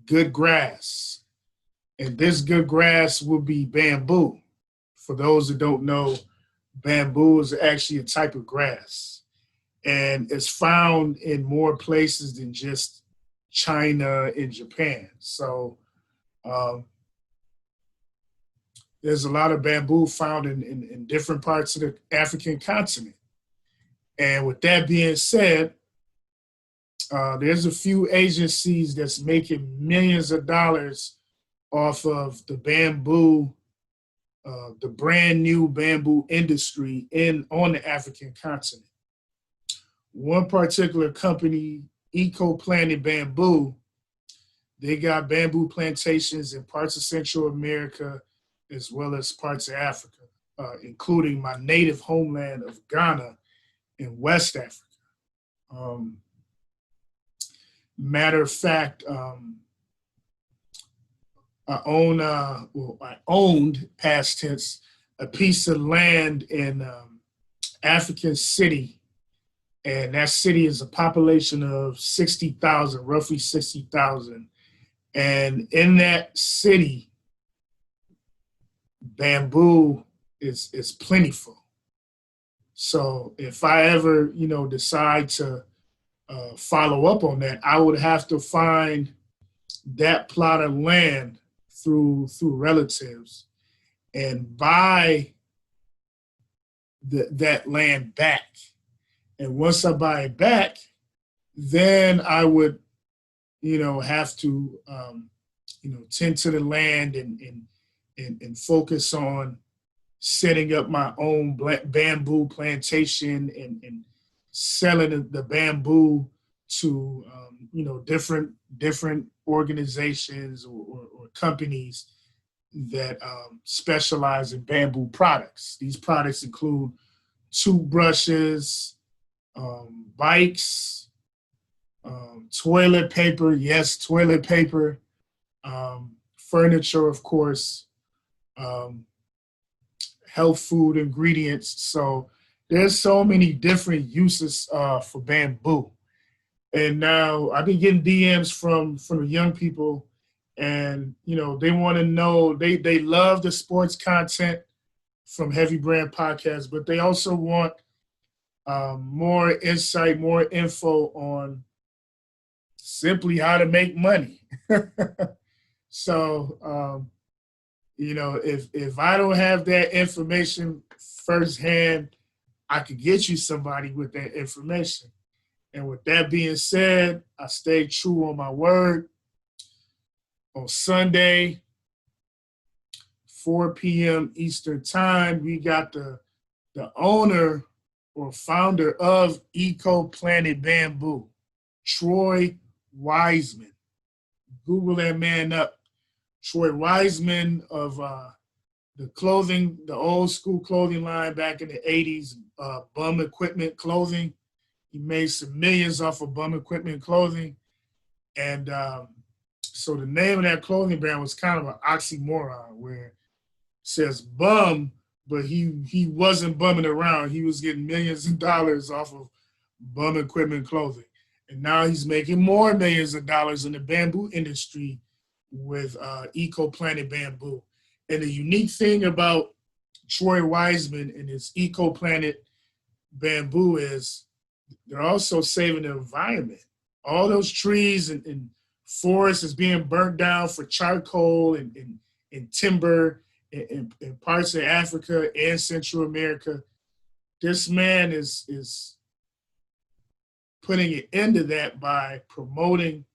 good grass. And this good grass will be bamboo. For those that don't know, bamboo is actually a type of grass. And it's found in more places than just China and Japan. So um, there's a lot of bamboo found in different parts of the African continent. And with that being said, there's a few agencies that's making millions of dollars off of the brand new bamboo industry on the African continent. One particular company, Eco Planet Bamboo, they got bamboo plantations in parts of Central America as well as parts of Africa, including my native homeland of Ghana in West Africa. Um, Matter of fact, I owned, past tense, a piece of land in African city, and that city is a population of 60,000, roughly 60,000. And in that city, bamboo is plentiful. So if I ever, decide to follow up on that, I would have to find that plot of land through relatives and buy that land back. And once I buy it back, then I would, have to, tend to the land and focus on setting up my own bamboo plantation and selling the bamboo to different organizations or companies that specialize in bamboo products. These products include toothbrushes, bikes, toilet paper, yes, toilet paper, furniture, of course, health food ingredients. So there's so many different uses for bamboo. And now I've been getting DMs from the young people, and they want to know, they love the sports content from Heavy Brand Podcast, but they also want more insight, more info on simply how to make money. So if I don't have that information firsthand, I could get you somebody with that information. And with that being said, I stayed true on my word. On Sunday, 4 p.m. Eastern Time, we got the owner or founder of Eco Planet Bamboo, Troy Wiseman. Google that man up. Troy Wiseman of the old school clothing line back in the 80s, Bum Equipment Clothing. He made some millions off of Bum Equipment Clothing. And so the name of that clothing brand was kind of an oxymoron, where it says bum, but he wasn't bumming around. He was getting millions of dollars off of Bum Equipment Clothing. And now he's making more millions of dollars in the bamboo industry with Eco Planet Bamboo. And the unique thing about Troy Wiseman and his Eco Planet Bamboo is they're also saving the environment. All those trees and forests is being burnt down for charcoal and timber in parts of Africa and Central America. This man is putting an end to that by promoting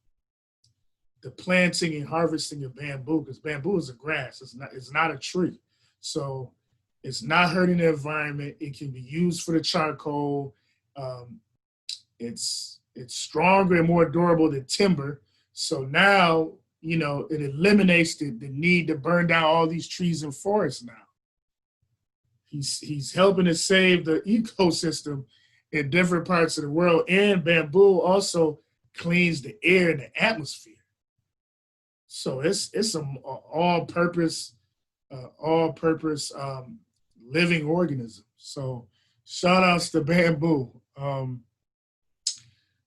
the planting and harvesting of bamboo, because bamboo is a grass. It's not a tree. So it's not hurting the environment. It can be used for the charcoal. It's stronger and more durable than timber. So now, it eliminates the need to burn down all these trees and forests now. He's helping to save the ecosystem in different parts of the world. And bamboo also cleans the air and the atmosphere. So it's an all-purpose living organism. So shout outs to bamboo.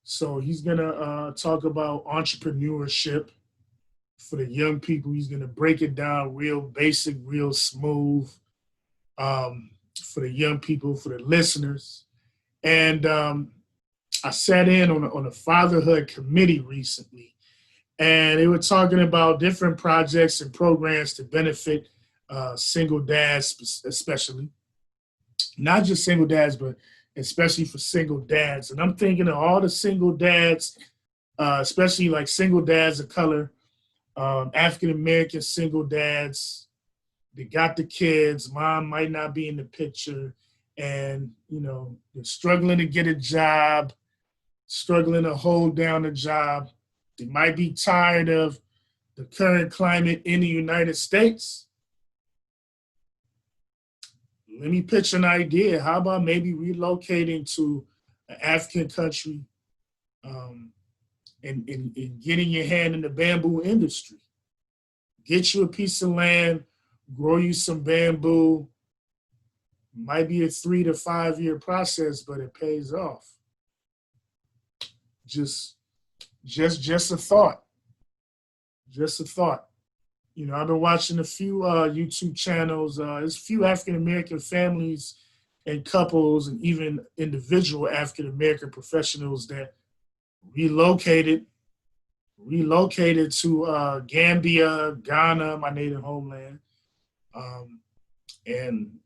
So he's gonna talk about entrepreneurship, for the young people. He's going to break it down real basic, real smooth, for the young people, for the listeners. And I sat in on a fatherhood committee recently, and they were talking about different projects and programs to benefit single dads, especially. Not just single dads, but especially for single dads. And I'm thinking of all the single dads, especially like single dads of color, African American single dads. They got the kids. Mom might not be in the picture, and they're struggling to get a job, struggling to hold down a job. They might be tired of the current climate in the United States. Let me pitch an idea. How about maybe relocating to an African country, and getting your hand in the bamboo industry? Get you a piece of land, grow you some bamboo. Might be a 3 to 5 year process, but it pays off. Just a thought. Just a thought. I've been watching a few YouTube channels. There's a few African American families and couples, and even individual African American professionals that relocated to Gambia, Ghana, my native homeland, and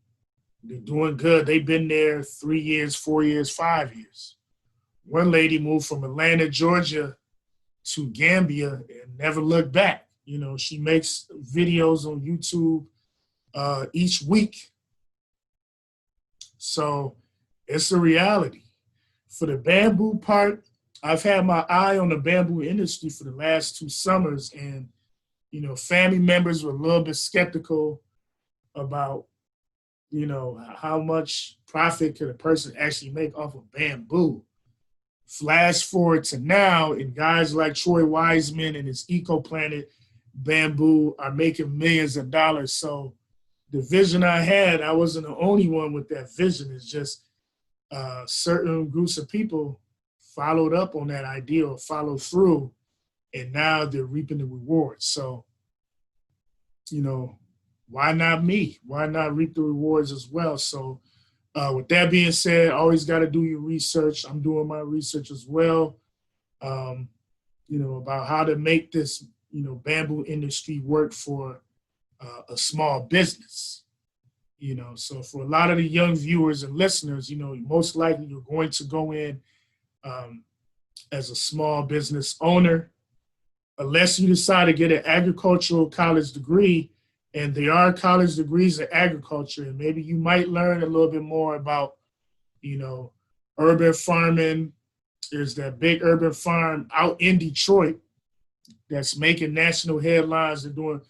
they're doing good. They've been there 3 years, 4 years, 5 years. One lady moved from Atlanta, Georgia to Gambia and never looked back. She makes videos on YouTube each week. So it's a reality. For the bamboo part, I've had my eye on the bamboo industry for the last 2 summers, and family members were a little bit skeptical about how much profit could a person actually make off of bamboo. Flash forward to now, and guys like Troy Wiseman and his EcoPlanet bamboo are making millions of dollars. So the vision I had, I wasn't the only one with that vision. It's just certain groups of people followed up on that idea or followed through, and now they're reaping the rewards. So, why not me? Why not reap the rewards as well? So with that being said, always got to do your research. I'm doing my research as well, about how to make this, bamboo industry work for a small business. So for a lot of the young viewers and listeners, most likely you're going to go in as a small business owner, unless you decide to get an agricultural college degree. And there are college degrees in agriculture, and maybe you might learn a little bit more about, urban farming. There's that big urban farm out in Detroit that's making national headlines. They're doing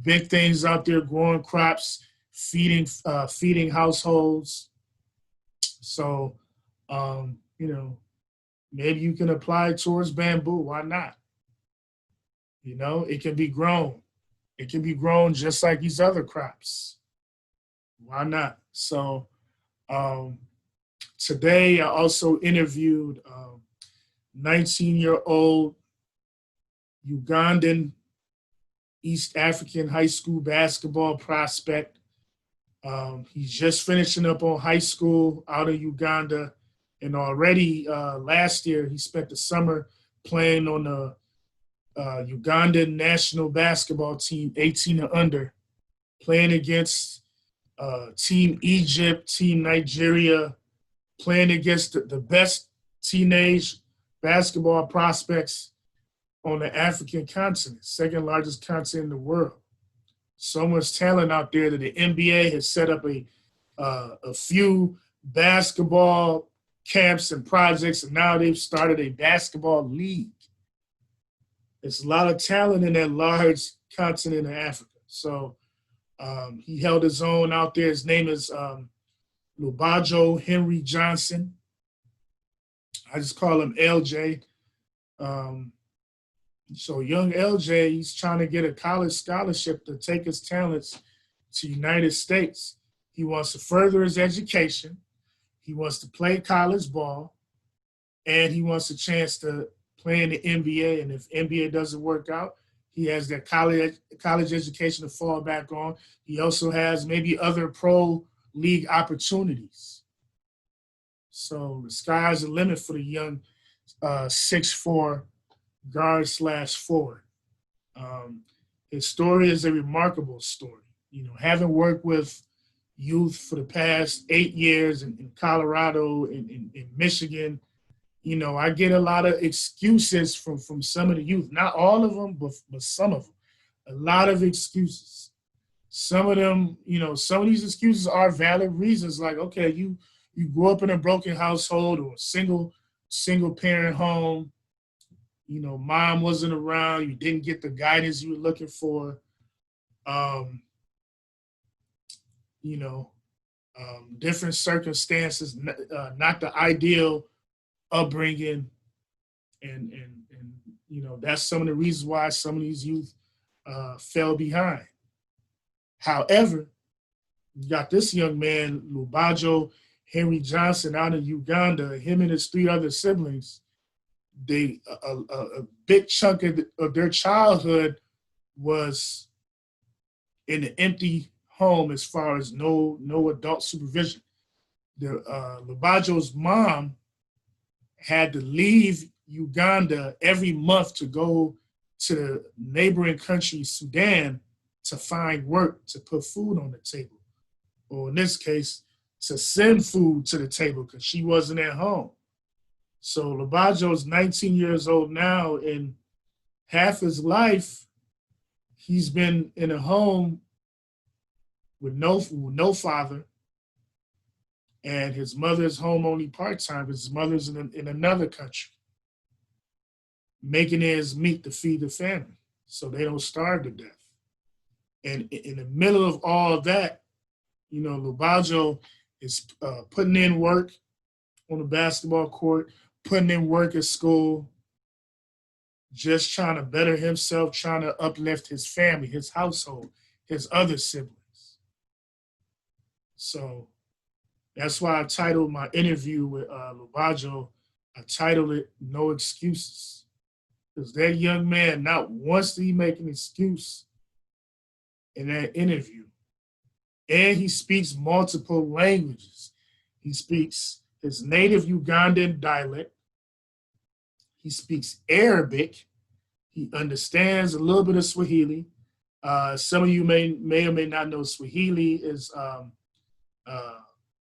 big things out there, growing crops, feeding households. So, maybe you can apply towards bamboo. Why not? It can be grown. It can be grown just like these other crops. Why not? So today I also interviewed 19-year-old Ugandan East African high school basketball prospect. He's just finishing up on high school out of Uganda. And already last year, he spent the summer playing on the Ugandan national basketball team, 18 and under, playing against Team Egypt, Team Nigeria, playing against the best teenage basketball prospects on the African continent, second largest continent in the world. So much talent out there that the NBA has set up a few basketball camps and projects, and now they've started a basketball league. There's a lot of talent in that large continent of Africa. So he held his own out there. His name is Lubajo Henry Johnson. I just call him LJ. So young LJ, he's trying to get a college scholarship to take his talents to the United States. He wants to further his education. He wants to play college ball, and he wants a chance to play in the NBA. And if NBA doesn't work out, He has that college education to fall back on. He also has maybe other pro league opportunities. So the sky's the limit for the young 6'4" guard slash forward. Um, his story is a remarkable story. You know, having worked with youth for the past 8 years in Colorado, in Michigan, you know, I get a lot of excuses from some of the youth. Not all of them, but some of them. A lot of excuses. Some of them, you know, some of these excuses are valid reasons. Like, okay, you grew up in a broken household or a single parent home. You know, mom wasn't around. You didn't get the guidance you were looking for. Um, you know, different circumstances, not the ideal upbringing, and you know, that's some of the reasons why some of these youth fell behind. However, you got this young man, Lubajo Henry Johnson, out in Uganda. Him and his 3 other siblings, they a big chunk of their childhood was in an empty home as far as no adult supervision. Lubajo's mom had to leave Uganda every month to go to the neighboring country, Sudan, to find work to put food on the table. Or in this case, to send food to the table because she wasn't at home. So Lubajo's 19 years old now, and half his life, he's been in a home with no father, and his mother's home only part-time because his mother's in another country, making ends meet to feed the family so they don't starve to death. And in the middle of all of that, you know, Lubajo is putting in work on the basketball court, putting in work at school, just trying to better himself, trying to uplift his family, his household, his other siblings. So that's why I titled my interview with Lubajo, I titled it No Excuses. Because that young man, not once did he make an excuse in that interview. And he speaks multiple languages. He speaks his native Ugandan dialect. He speaks Arabic. He understands a little bit of Swahili. Some of you may or may not know Swahili is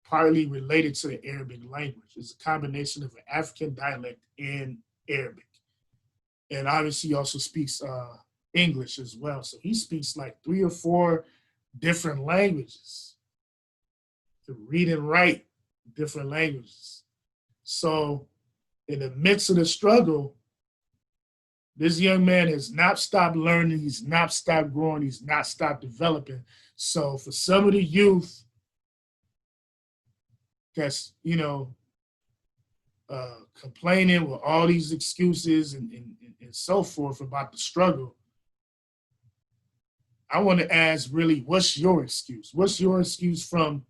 partly related to the Arabic language. It's a combination of an African dialect and Arabic. And obviously he also speaks English as well. So he speaks like 3 or 4 different languages. To read and write different languages. So in the midst of the struggle, this young man has not stopped learning. He's not stopped growing. He's not stopped developing. So for some of the youth that's, you know, complaining with all these excuses and so forth about the struggle, I want to ask really, what's your excuse? What's your excuse from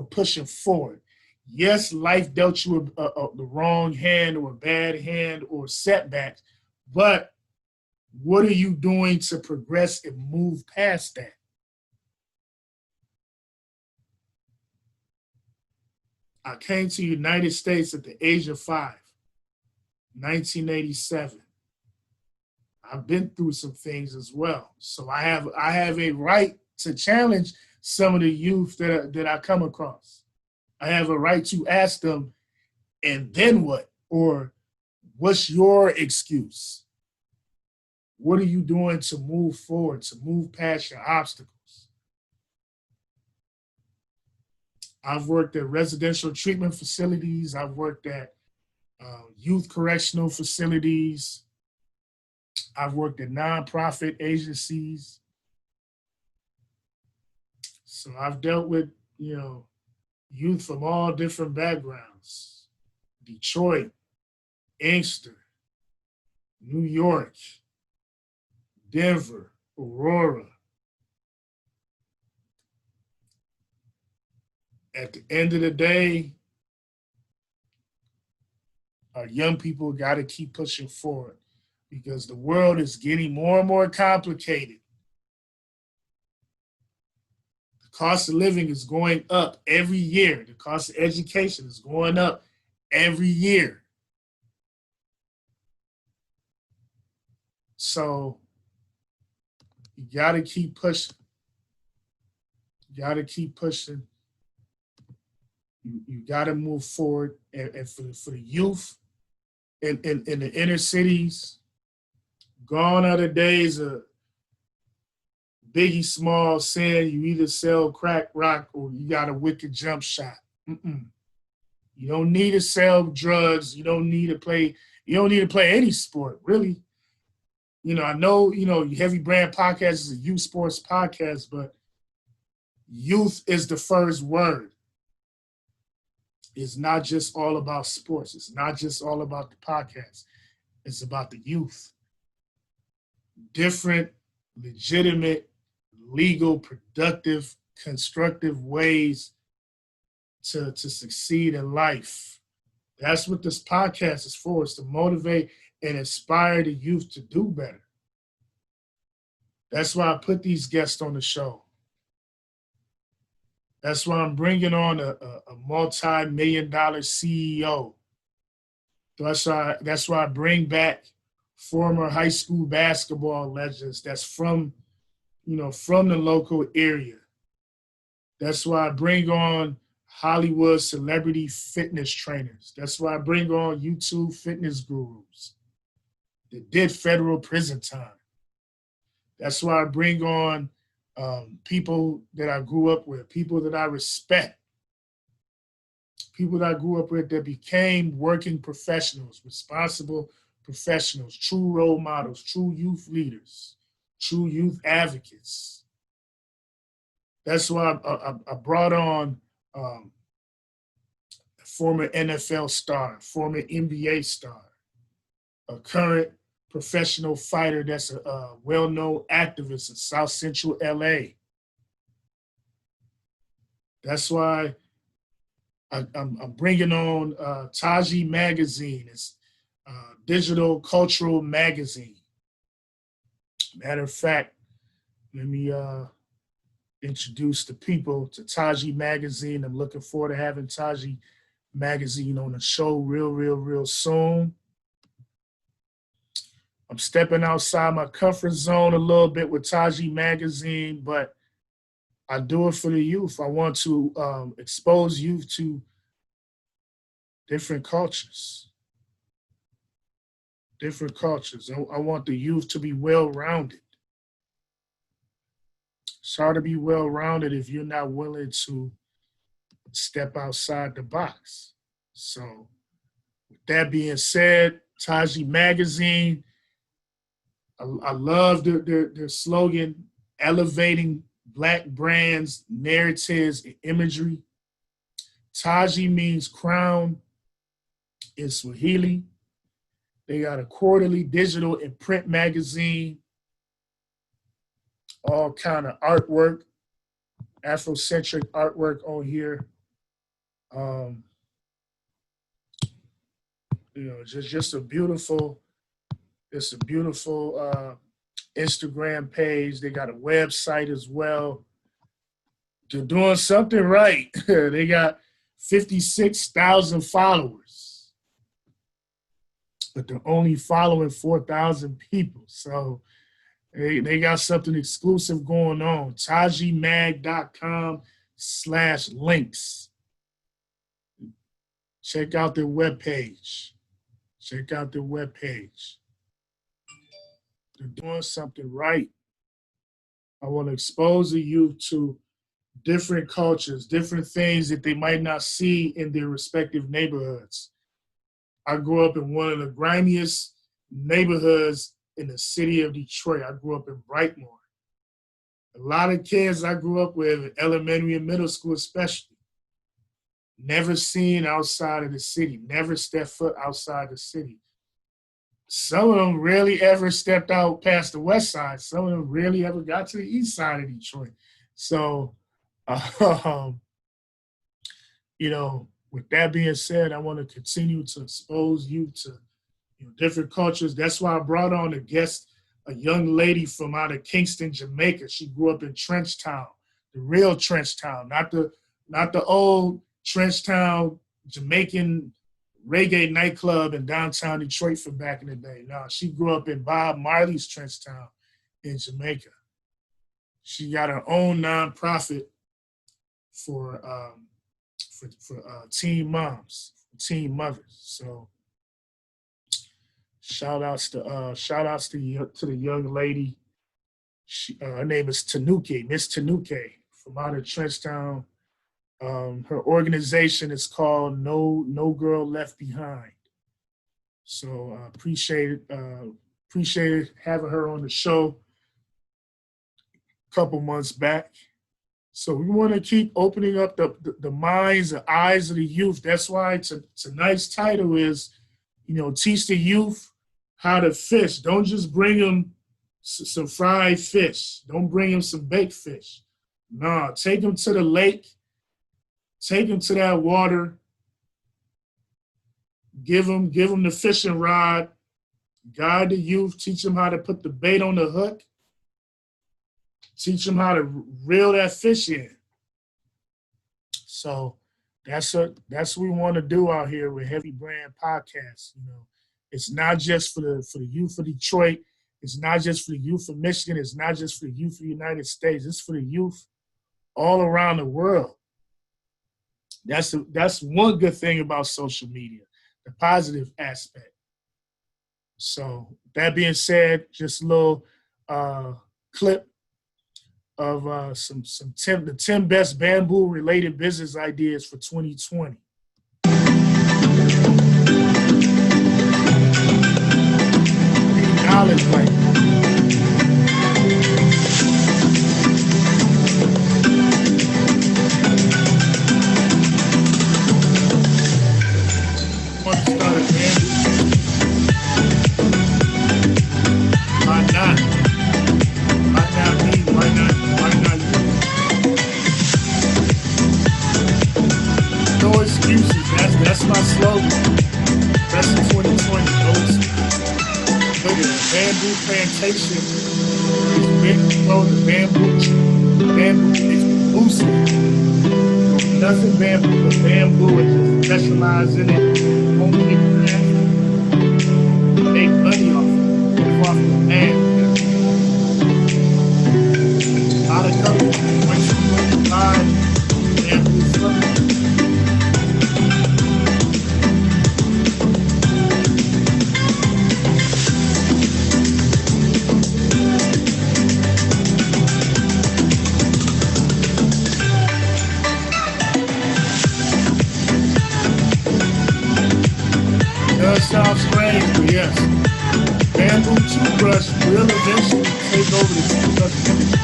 pushing forward? Yes, life dealt you the wrong hand or a bad hand or setbacks, but what are you doing to progress and move past that? I came to the United States at the age of 5, 1987. I've been through some things as well. So I have a right to challenge some of the youth that I come across. I have a right to ask them, and then what? Or what's your excuse? What are you doing to move forward, to move past your obstacles? I've worked at residential treatment facilities. I've worked at youth correctional facilities. I've worked at nonprofit agencies. So I've dealt with, you know, youth from all different backgrounds. Detroit, Inkster, New York, Denver, Aurora. At the end of the day, our young people got to keep pushing forward because the world is getting more and more complicated. The cost of living is going up every year. The cost of education is going up every year. So you got to keep pushing. You got to keep pushing. You got to move forward. And for the youth in the inner cities, gone are the days of Biggie Small saying you either sell crack rock or you got a wicked jump shot. Mm-mm. You don't need to sell drugs. You don't need to play. You don't need to play any sport, really. I know, Heavy Brand Podcast is a youth sports podcast, but youth is the first word. It's not just all about sports. It's not just all about the podcast. It's about the youth. Different, legitimate, legal, productive, constructive ways to succeed in life. That's what this podcast is for. It's to motivate and inspire the youth to do better. That's why I put these guests on the show. That's why I'm bringing on a multi-million-dollar CEO. That's why I bring back former high school basketball legends that's from the local area. That's why I bring on Hollywood celebrity fitness trainers. That's why I bring on YouTube fitness gurus that did federal prison time. That's why I bring on people that I grew up with, people that I respect, people that I grew up with that became working professionals, responsible professionals, true role models, true youth leaders, true youth advocates. That's why I brought on a former NFL star, former NBA star, a current professional fighter that's a well-known activist in South Central LA. That's why I'm bringing on Taji Magazine. It's a digital cultural magazine. Matter of fact, let me introduce the people to Taji Magazine. I'm looking forward to having Taji Magazine on the show real soon. I'm stepping outside my comfort zone a little bit with Taji Magazine, but I do it for the youth. I want to expose youth to different cultures. I want the youth to be well-rounded. It's hard to be well-rounded if you're not willing to step outside the box. So with that being said, Taji Magazine, I love their slogan, elevating Black brands, narratives, and imagery. Taji means crown in Swahili. They got a quarterly digital and print magazine, all kind of artwork, Afrocentric artwork on here. Just a beautiful Instagram page. They got a website as well. They're doing something right. They got 56,000 followers, but they're only following 4,000 people. So they got something exclusive going on. TajiMag.com/links. Check out their webpage. They're doing something right. I want to expose the youth to different cultures, different things that they might not see in their respective neighborhoods. I grew up in one of the grimiest neighborhoods in the city of Detroit. I grew up in Brightmoor. A lot of kids I grew up with, in elementary and middle school especially, never seen outside of the city, never stepped foot outside the city. Some of them rarely ever stepped out past the west side. Some of them rarely ever got to the east side of Detroit. So, with that being said, I want to continue to expose you to different cultures. That's why I brought on a guest, a young lady from out of Kingston, Jamaica. She grew up in Trenchtown, the real Trenchtown, not the old Trenchtown Jamaican reggae nightclub in downtown Detroit from back in the day. No, she grew up in Bob Marley's Trenchtown in Jamaica. She got her own nonprofit for teen moms, teen mothers. So shout outs to the young lady. Her name is Tanuki, Miss Tanuki from out of Trenchtown. Her organization is called No Girl Left Behind. So appreciate having her on the show a couple months back. So we want to keep opening up the minds, the eyes of the youth. That's why tonight's title is, teach the youth how to fish. Don't just bring them some fried fish. Don't bring them some baked fish. No, take them to the lake. Take them to that water. Give them the fishing rod. Guide the youth. Teach them how to put the bait on the hook. Teach them how to reel that fish in. So that's what we want to do out here with Heavy Brand Podcast. It's not just for the youth of Detroit. It's not just for the youth of Michigan. It's not just for the youth of the United States. It's for the youth all around the world. That's one good thing about social media, the positive aspect. So that being said, just a little clip of the 10 best bamboo related business ideas for 2020. Knowledge right. Want to start a bamboo? Why not? Why not me? Why not you? No excuses. That's my slogan. That's in 2020. No excuses. Look at it. Bamboo plantation is big below the bamboo tree. Bamboo is elusive. Nothing bamboo but bamboo and just specialize in it. Only in craft. Make money off it. Live off the bamboo. A lot of companies went to buy bamboo furniture. Sounds strange, but yes, bamboo toothbrush will eventually take over the toothbrush industry.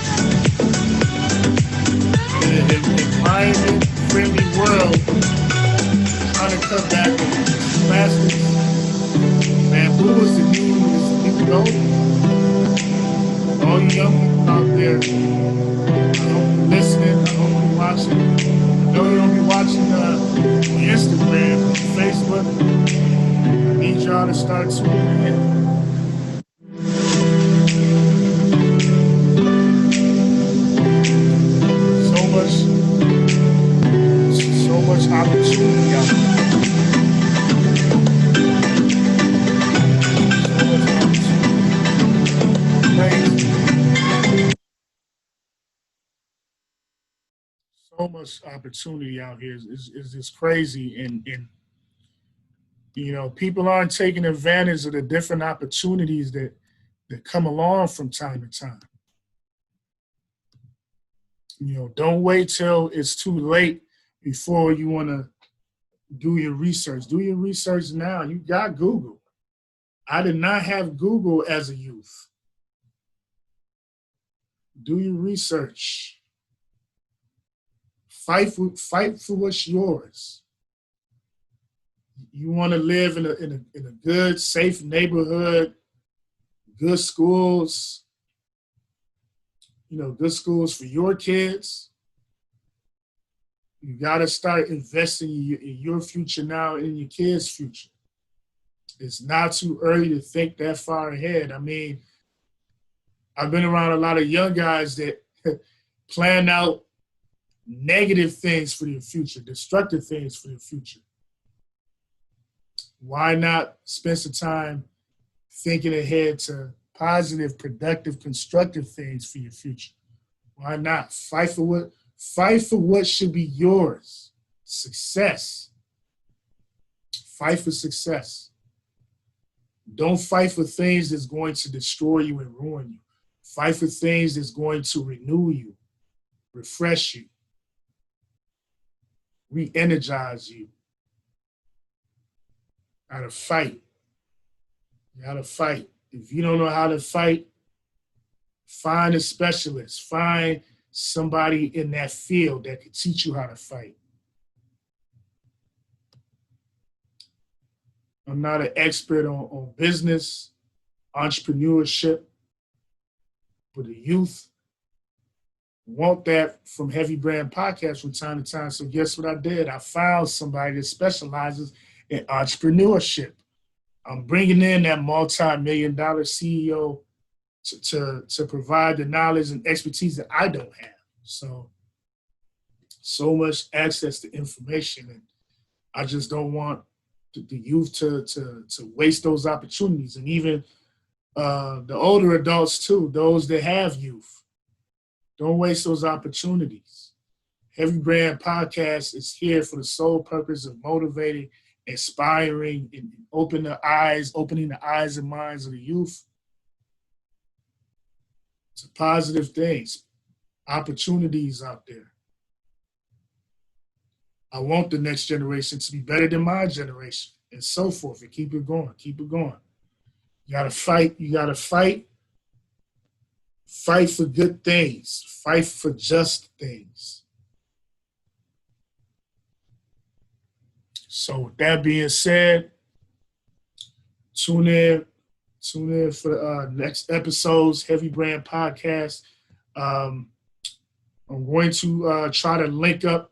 In an environment-friendly world, trying to cut back on plastics, bamboo is the new gold. All you young people out there, I hope you're listening, I hope you're watching. I know you don't be watching on Instagram, on Facebook. I need y'all to start tuning in. So much opportunity out there. So much opportunity out here is just crazy, and people aren't taking advantage of the different opportunities that come along from time to time. Don't wait till it's too late before you want to do your research. Do your research now. You got Google. I did not have Google as a youth. Do your research. Fight for what's yours. You want to live in a good, safe neighborhood, good schools, good schools for your kids. You got to start investing in your future now and in your kids' future. It's not too early to think that far ahead. I mean, I've been around a lot of young guys that plan out negative things for your future, destructive things for your future. Why not spend some time thinking ahead to positive, productive, constructive things for your future? Why not? Fight for what should be yours. Success. Fight for success. Don't fight for things that's going to destroy you and ruin you. Fight for things that's going to renew you, refresh you, re-energize you. Gotta fight. You gotta fight. If you don't know how to fight, find a specialist. Find somebody in that field that can teach you how to fight. I'm not an expert on business, entrepreneurship, but the youth want that from Heavy Brand Podcast from time to time. So guess what I did? I found somebody that specializes in entrepreneurship. I'm bringing in that multi-million-dollar CEO to provide the knowledge and expertise that I don't have. So much access to information, and I just don't want the youth to waste those opportunities, and even the older adults too, those that have youth. Don't waste those opportunities. Heavy Brand Podcast is here for the sole purpose of motivating, inspiring, and opening the eyes and minds of the youth to positive things, opportunities out there. I want the next generation to be better than my generation, and so forth, and keep it going, keep it going. You gotta fight, fight for good things, fight for just things. So with that being said, tune in for the next episodes, Heavy Brand Podcast. I'm going to try to link up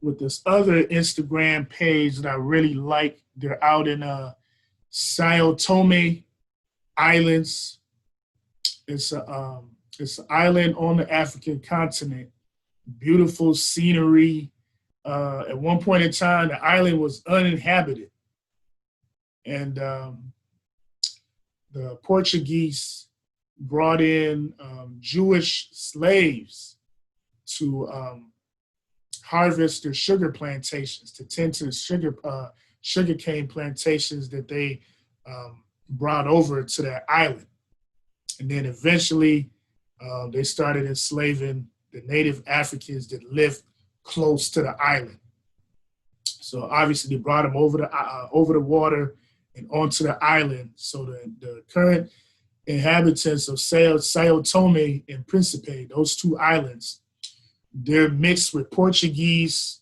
with this other Instagram page that I really like. They're out in Sao Tome Islands. It's an island on the African continent. Beautiful scenery. At one point in time, the island was uninhabited. And the Portuguese brought in Jewish slaves to harvest their sugar plantations, to tend to the sugarcane plantations that they brought over to that island. And then eventually they started enslaving the native Africans that lived close to the island. So obviously they brought them over the water and onto the island. So the current inhabitants of Sao Tome and Principe, those two islands, they're mixed with Portuguese,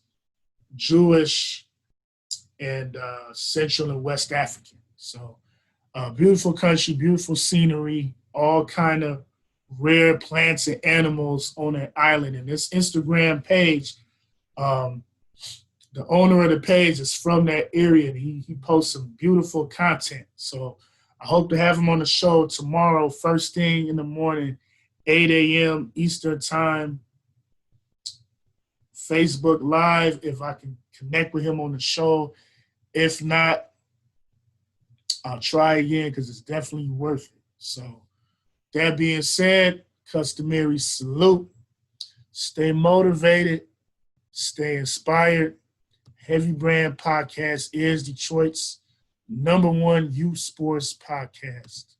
Jewish, and Central and West African. So beautiful country, beautiful scenery, all kind of rare plants and animals on that island. And this Instagram page, the owner of the page is from that area, and he posts some beautiful content. So I hope to have him on the show tomorrow, first thing in the morning, 8 a.m. Eastern time, Facebook Live, if I can connect with him on the show. If not, I'll try again because it's definitely worth it. So that being said, customary salute. Stay motivated. Stay inspired. Heavy Brand Podcast is Detroit's #1 youth sports podcast.